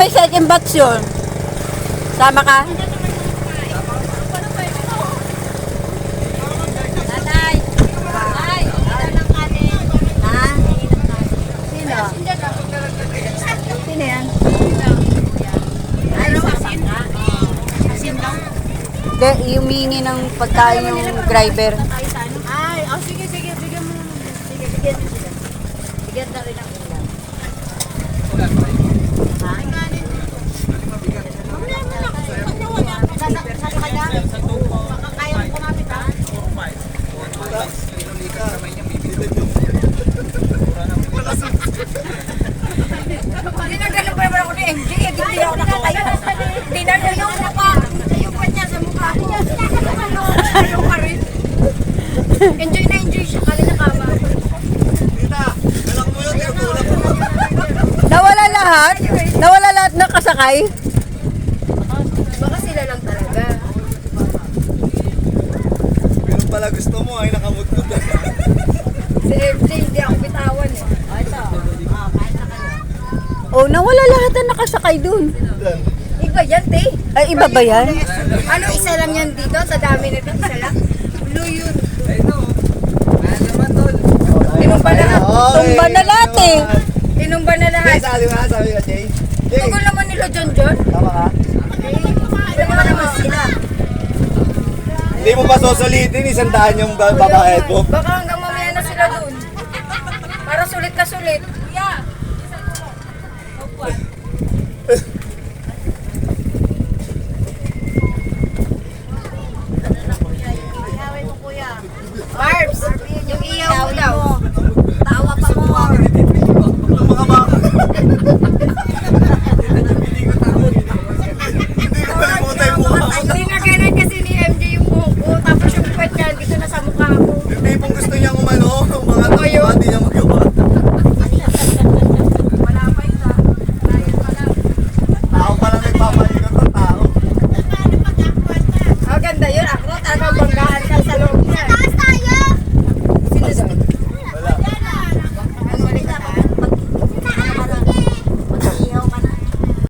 may second batch yun. Sama ka? Nanay! Ay! Ito ng kanin. Ha? Sino? Sino yan? Ay, asin nga. Asin daw. Hindi, humingi ng pagkain yung driver. Ay, oh sige, sige. Bigyan mo. Sige, bigyan mo sila. Bigyan na rin ang ulam. Ha? Mamaya mo na. Sasakay na. Baka kaya mo kumapit ha? Dinagdagan pa naman ako ni MJ. Hindi ako nakatayo. Dinagdagan yung mukha. Yung pa niya sa mukha ko. Ayaw ka rin. Enjoy na enjoy siya. Kali na kama. Nawala lahat? Nawala lahat ng kasakay? Baka sila lang talaga. Ganun pala gusto mo ay nakamudmud. Si MJ hindi ako bitawan eh. Oh, ito. Oh, kahit na kayo. Oh, nawala lahat ng nakasakay dun. Iba yan, te. Ay, iba ba yan? Ano, isa lang yan dito? Sa dami nito, isa lang? Blue yun. Tinumba na lahat. Tumba na lahat eh. Tinumba na lahat. Sabi ka, Jay. Tugol naman nila John John. Tama ka? Tama naman sila. Hindi mo pa susulitin, 100 yung babayad mo. Baka hanggang mamaya na sila dun. Para sulit na sulit.